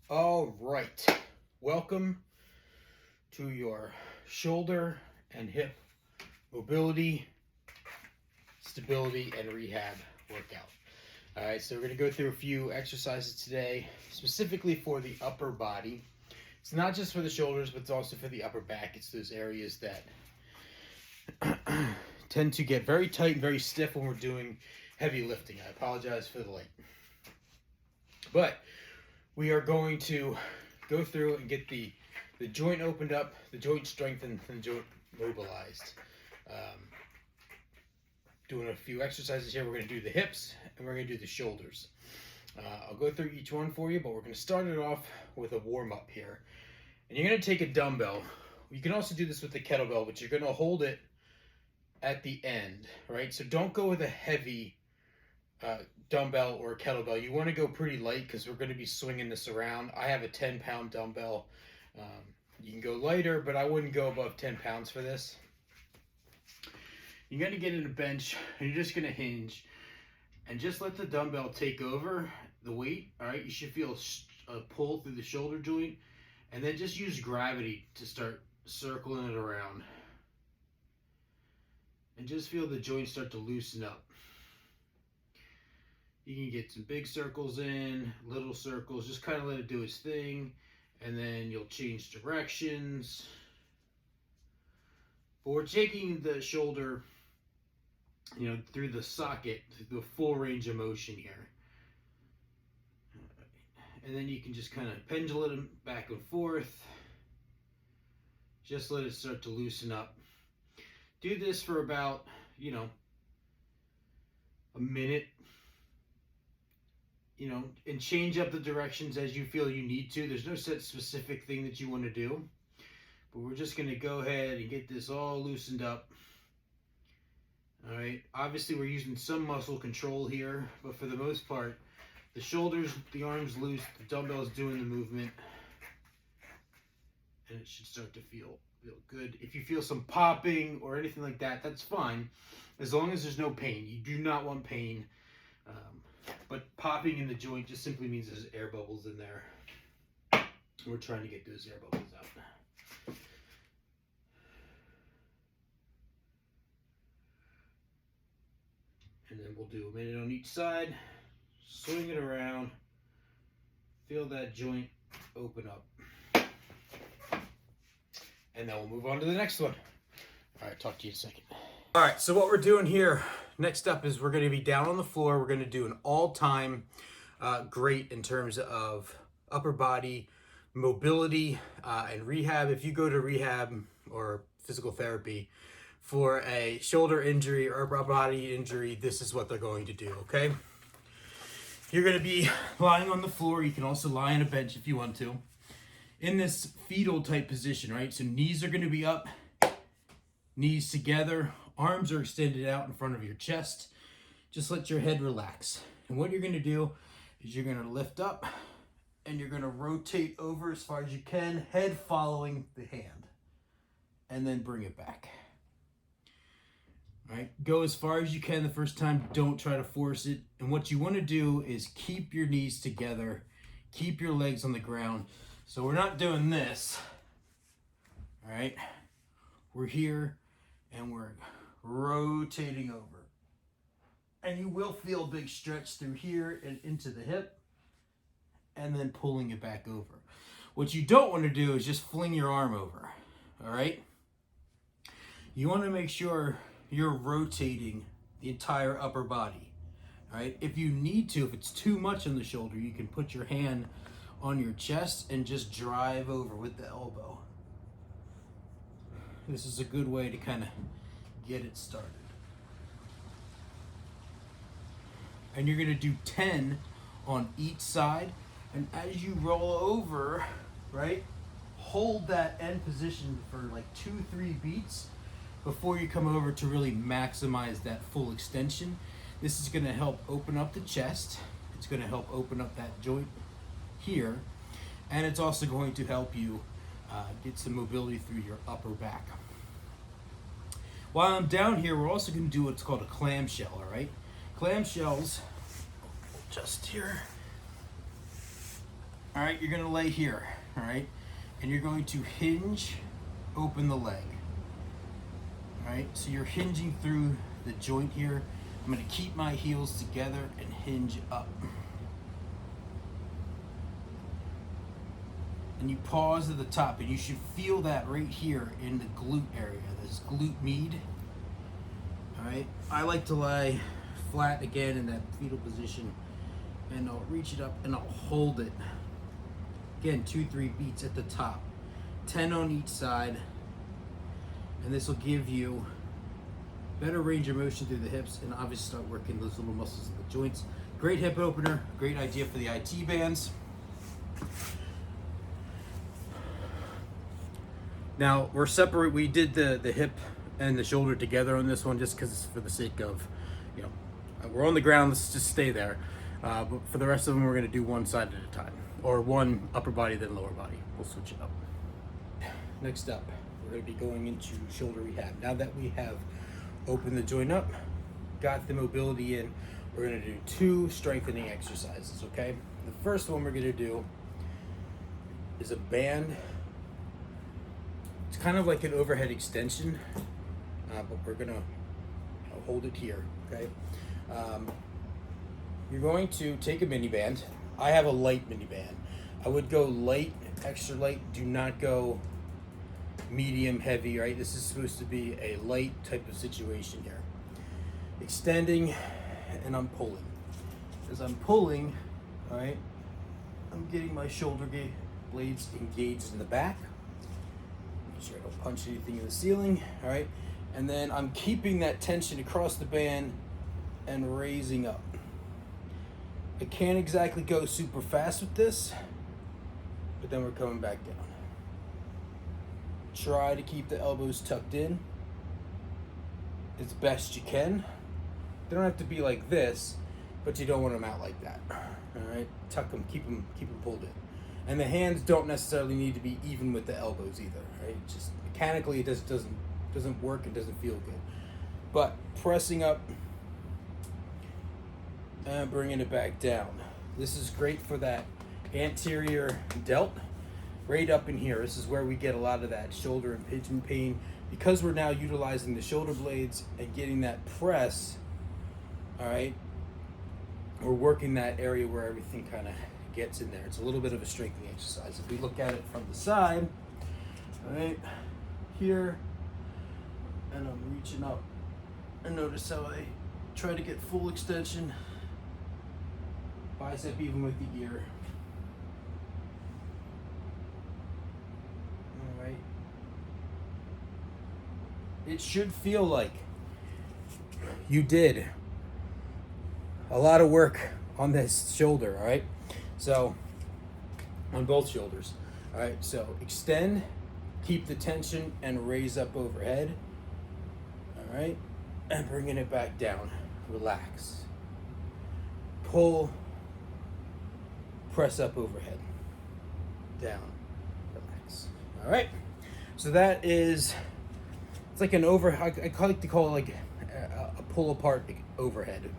All right. Welcome to your shoulder and hip mobility, stability, and rehab workout. All right, so we're going to go through a few exercises today, specifically for the upper body. It's not just for the shoulders, but it's also for the upper back. It's those areas that tend to get very tight and very stiff when we're doing heavy lifting. I apologize for the light. But we are going to go through and get the joint opened up, the joint strengthened, and the joint mobilized. Doing a few exercises here. We're going to do the hips and we're going to do the shoulders. I'll go through each one for you, but we're going to start it off with a warm-up here. And you're going to take a dumbbell. You can also do this with the kettlebell, but you're going to hold it at the end, right? So don't go with a heavy dumbbell or kettlebell. You want to go pretty light because we're going to be swinging this around. I have a 10-pound dumbbell. You can go lighter, but I wouldn't go above 10 pounds for this. You're going to get in a bench and you're just going to hinge and just let the dumbbell take over the weight. All right, you should feel a pull through the shoulder joint, and then just use gravity to start circling it around and just feel the joint start to loosen up. You can get some big circles in, little circles, just kind of let it do its thing, and then you'll change directions. But we're taking the shoulder, through the socket, through the full range of motion here. And then you can just kind of pendulate them back and forth. Just let it start to loosen up. Do this for about, a minute. And change up the directions as you feel you need to. There's no set specific thing that you want to do. But we're just going to go ahead and get this all loosened up. All right. Obviously, we're using some muscle control here, but for the most part, the shoulders, the arms loose, the dumbbell is doing the movement, and it should start to feel good. If you feel some popping or anything like that, that's fine, as long as there's no pain. You do not want pain. But popping in the joint just simply means there's air bubbles in there. We're trying to get those air bubbles out. And then we'll do a minute on each side. Swing it around. Feel that joint open up. And then we'll move on to the next one. All right, talk to you in a second. All right, so what we're doing here, next up is we're going to be down on the floor. We're going to do an all-time great in terms of upper body mobility and rehab. If you go to rehab or physical therapy for a shoulder injury or upper body injury, this is what they're going to do, okay? You're going to be lying on the floor. You can also lie on a bench if you want to. In this fetal type position, right? So knees are going to be up, knees together, arms are extended out in front of your chest. Just let your head relax. And what you're going to do is you're going to lift up and you're going to rotate over as far as you can, head following the hand, and then bring it back. All right, go as far as you can the first time. Don't try to force it. And what you want to do is keep your knees together, keep your legs on the ground. So we're not doing this. All right, we're here and we're rotating over. And you will feel a big stretch through here and into the hip, and then pulling it back over. What you don't want to do is just fling your arm over. All right, you want to make sure you're rotating the entire upper body. All right, if you need to, if it's too much on the shoulder, you can put your hand on your chest and just drive over with the elbow. This is a good way to kind of get it started. And you're going to do 10 on each side. And as you roll over, right, hold that end position for like 2-3 beats before you come over to really maximize that full extension. This is going to help open up the chest. It's going to help open up that joint here. And it's also going to help you get some mobility through your upper back. While I'm down here, we're also going to do what's called a clamshell, all right? Clamshells, just here. All right, you're gonna lay here, all right? And you're going to hinge open the leg. All right, so you're hinging through the joint here. I'm gonna keep my heels together and hinge up. And you pause at the top, and you should feel that right here in the glute area, this glute med. All right, I like to lie flat again in that fetal position, and I'll reach it up and I'll hold it. Again, 2-3 beats at the top, 10 on each side, and this will give you better range of motion through the hips and obviously start working those little muscles in the joints. Great hip opener, great idea for the IT bands. Now we're separate. We did the hip and the shoulder together on this one just because it's for the sake of, you know, we're on the ground. Let's just stay there. But for the rest of them, we're going to do one side at a time, or one upper body then lower body. We'll switch it up. Next up, we're going to be going into shoulder rehab. Now that we have opened the joint up, got the mobility in, we're going to do 2 strengthening exercises. Okay. The first one we're going to do is a band. It's kind of like an overhead extension, but we're gonna hold it here, okay? You're going to take a mini band. I have a light mini band. I would go light, extra light. Do not go medium, heavy, right? This is supposed to be a light type of situation here. Extending, and I'm pulling. As I'm pulling, all right, I'm getting my shoulder blades engaged in the back. Make sure I don't punch anything in the ceiling, all right? And then I'm keeping that tension across the band and raising up. I can't exactly go super fast with this, but then we're coming back down. Try to keep the elbows tucked in as best you can. They don't have to be like this, but you don't want them out like that, all right? Tuck them, keep them pulled in. And the hands don't necessarily need to be even with the elbows either, right? Just mechanically, it doesn't work and doesn't feel good. But pressing up and bringing it back down. This is great for that anterior delt, right up in here. This is where we get a lot of that shoulder impingement pain because we're now utilizing the shoulder blades and getting that press. All right, we're working that area where everything kind of gets in there. It's a little bit of a strengthening exercise. If we look at it from the side, right here, and I'm reaching up, and notice how I try to get full extension, bicep even with the ear. All right. It should feel like you did a lot of work on this shoulder, all right? So, on both shoulders. All right, so extend, keep the tension, and raise up overhead. All right, and bringing it back down. Relax. Pull, press up overhead. Down, relax. All right, so that is, it's like an I like to call it like a pull apart overhead.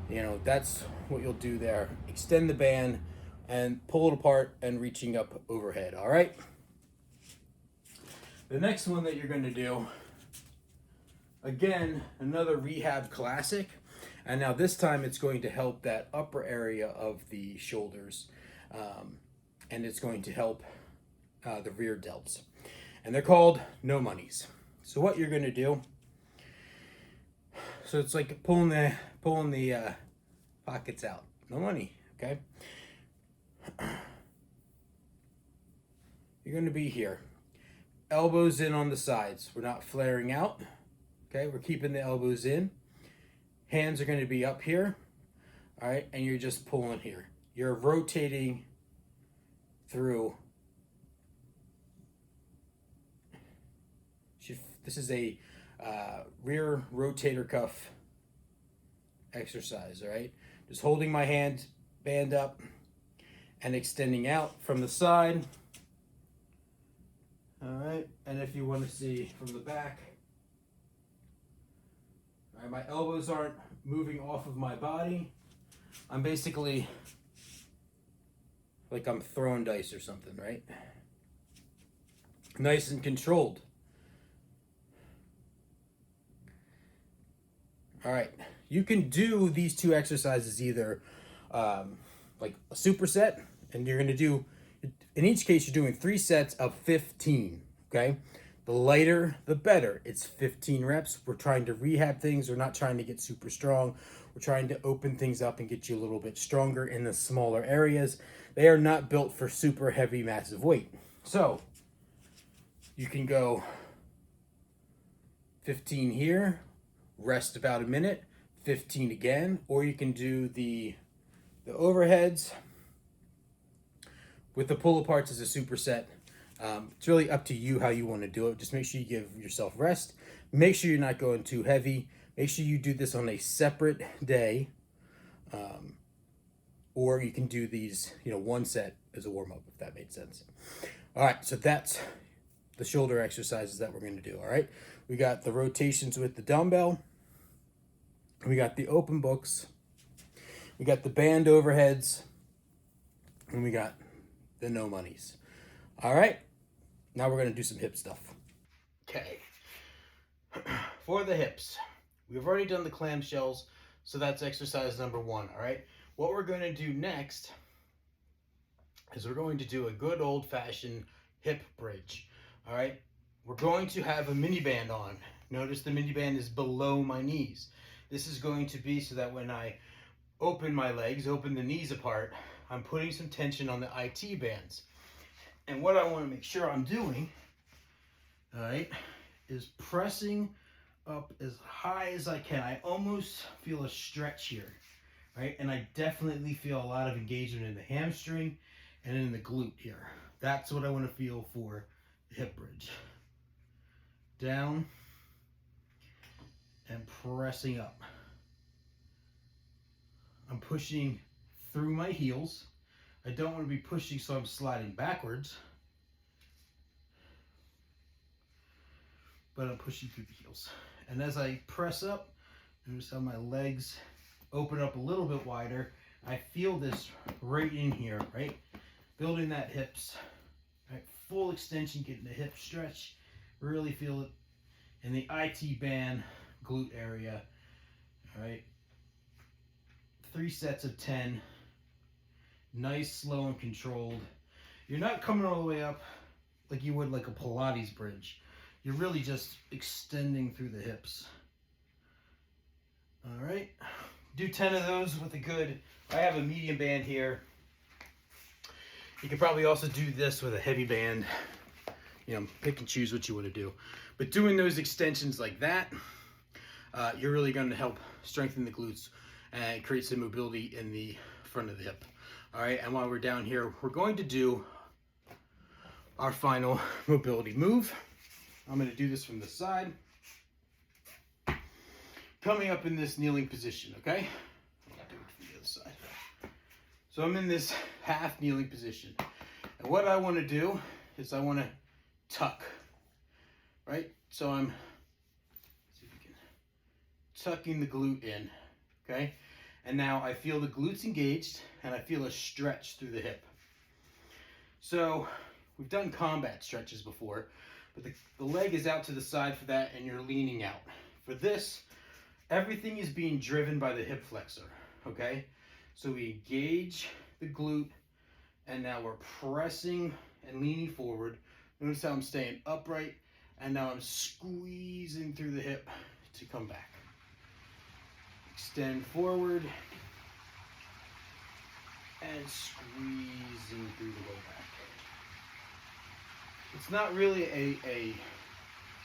You know, that's what you'll do there. Extend the band and pull it apart and reaching up overhead, all right? The next one that you're gonna do, again, another rehab classic. And now this time it's going to help that upper area of the shoulders. And it's going to help the rear delts. And they're called no monies. So what you're gonna do, so it's like pulling the pockets out. No money, okay? You're gonna be here. Elbows in on the sides. We're not flaring out, okay? We're keeping the elbows in. Hands are gonna be up here, all right? And you're just pulling here. You're rotating through. This is a rear rotator cuff exercise, all right? Just holding my hand, band up, and extending out from the side. All right, and if you want to see from the back, all right, my elbows aren't moving off of my body. I'm basically like I'm throwing dice or something, right? Nice and controlled. All right, you can do these two exercises either like a superset, and you're gonna do, in each case, you're doing 3 sets of 15, okay? The lighter, the better. It's 15 reps. We're trying to rehab things. We're not trying to get super strong. We're trying to open things up and get you a little bit stronger in the smaller areas. They are not built for super heavy, massive weight. So you can go 15 here, rest about a minute, 15 again, or you can do the overheads with the pull aparts as a superset. It's really up to you how you want to do it. Just make sure you give yourself rest. Make sure you're not going too heavy. Make sure you do this on a separate day. Or you can do these, one set as a warm-up, if that made sense. All right, so that's the shoulder exercises that we're going to do, all right? We got the rotations with the dumbbell. We got the open books. We got the band overheads. And we got the no monies. All right, now we're going to do some hip stuff. Okay, for the hips, we've already done the clamshells, so that's exercise number 1, all right? What we're going to do next is we're going to do a good old-fashioned hip bridge, all right? We're going to have a mini band on. Notice the mini band is below my knees. This is going to be so that when I open my legs, open the knees apart, I'm putting some tension on the IT bands. And what I want to make sure I'm doing, all right, is pressing up as high as I can. I almost feel a stretch here, right? And I definitely feel a lot of engagement in the hamstring and in the glute here. That's what I want to feel for the hip bridge. Down and pressing up. I'm pushing through my heels. I don't want to be pushing so I'm sliding backwards, but I'm pushing through the heels. And as I press up, notice how my legs open up a little bit wider. I feel this right in here, right? Building that hips, right? Full extension, getting the hip stretch. Really feel it in the IT band glute area, all right? 3 sets of 10. Nice, slow, and controlled. You're not coming all the way up like you would like a Pilates bridge. You're really just extending through the hips. All right. Do 10 of those with a good, I have a medium band here. You could probably also do this with a heavy band. Pick and choose what you want to do. But doing those extensions like that, you're really going to help strengthen the glutes and create some mobility in the front of the hip. All right, and while we're down here, we're going to do our final mobility move. I'm going to do this from the side. Coming up in this kneeling position, okay? I'll do it from the other side. So I'm in this half kneeling position. And what I want to do is I want to tuck, right? So I'm, see if you can, tucking the glute in, okay? And now I feel the glutes engaged and I feel a stretch through the hip. So we've done combat stretches before, but the leg is out to the side for that and you're leaning out. For this, everything is being driven by the hip flexor, okay? So we engage the glute and now we're pressing and leaning forward. Notice how I'm staying upright and now I'm squeezing through the hip to come back. Extend forward and squeezing through the low back. It's not really a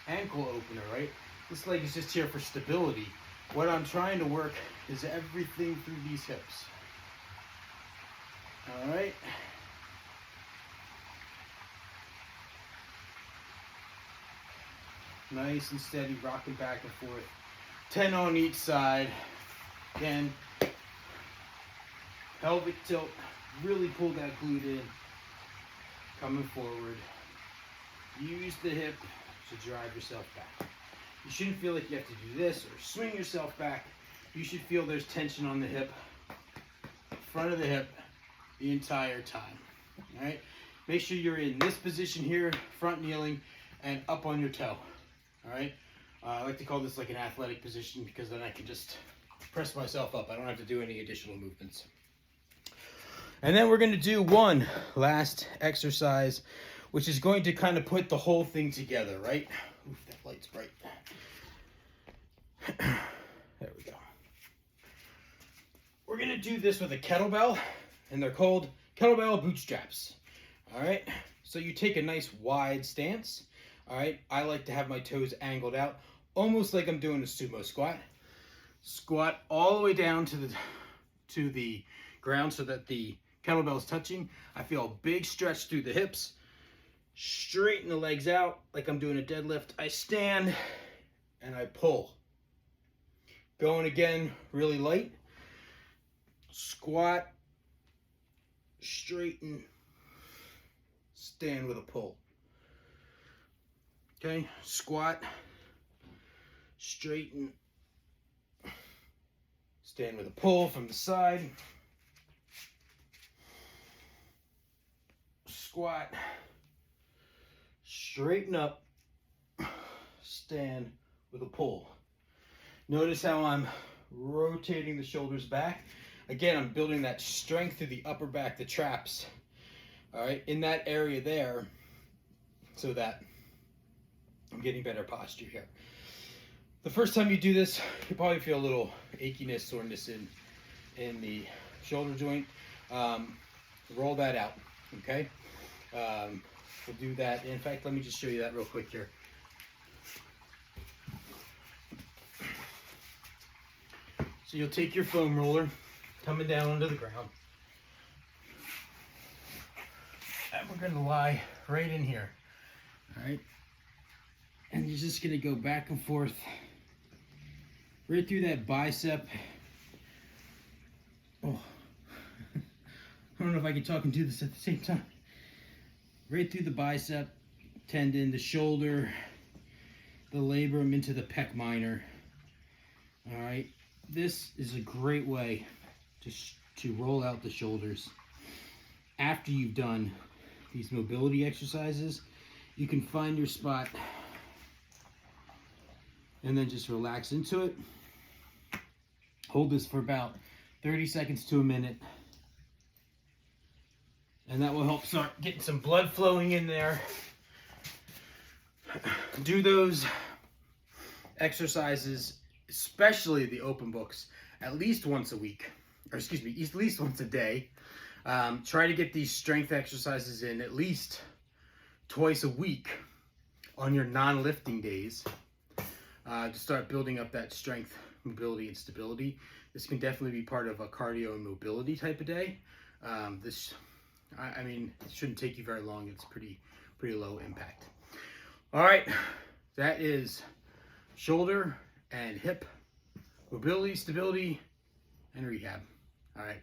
ankle opener, right? This leg is just here for stability. What I'm trying to work is everything through these hips. All right. Nice and steady, rocking back and forth. 10 on each side. Again, pelvic tilt, really pull that glute in, coming forward. Use the hip to drive yourself back. You shouldn't feel like you have to do this or swing yourself back. You should feel there's tension on the hip, front of the hip, the entire time. All right, make sure you're in this position here, front kneeling, and up on your toe. All right, I like to call this like an athletic position because then I can just press myself up. I don't have to do any additional movements. And then we're going to do one last exercise, which is going to kind of put the whole thing together, right? Oof, that light's bright. There we go. We're going to do this with a kettlebell, and they're called kettlebell bootstraps. All right, so you take a nice wide stance. All right, I like to have my toes angled out, almost like I'm doing a sumo squat. Squat all the way down to the ground so that the kettlebell is touching. I feel a big stretch through the hips. Straighten the legs out like I'm doing a deadlift. I stand and I pull. Going again, really light. Squat, straighten, stand with a pull. Okay, squat, straighten, stand with a pull from the side. Squat, straighten up, stand with a pull. Notice how I'm rotating the shoulders back. Again, I'm building that strength through the upper back, the traps, all right, in that area there, so that I'm getting better posture here. The first time you do this, you probably feel a little achiness, soreness in the shoulder joint. Roll that out, okay? We'll do that. In fact, let me just show you that real quick here. So you'll take your foam roller, coming down onto the ground, and we're going to lie right in here, all right? And you're just going to go back and forth right through that bicep. Oh, I don't know if I can talk and do this at the same time. Right through the bicep tendon, the shoulder, the labrum into the pec minor. All right, this is a great way to roll out the shoulders. After you've done these mobility exercises, you can find your spot and then just relax into it. Hold this for about 30 seconds to a minute. And that will help start getting some blood flowing in there. Do those exercises, especially the open books, at least once a week, or excuse me, at least once a day. Try to get these strength exercises in at least twice a week on your non-lifting days to start building up that strength, mobility, and stability. This can definitely be part of a cardio and mobility type of day. I mean, it shouldn't take you very long. It's pretty low impact. All right, that is shoulder and hip mobility, stability, and rehab. All right.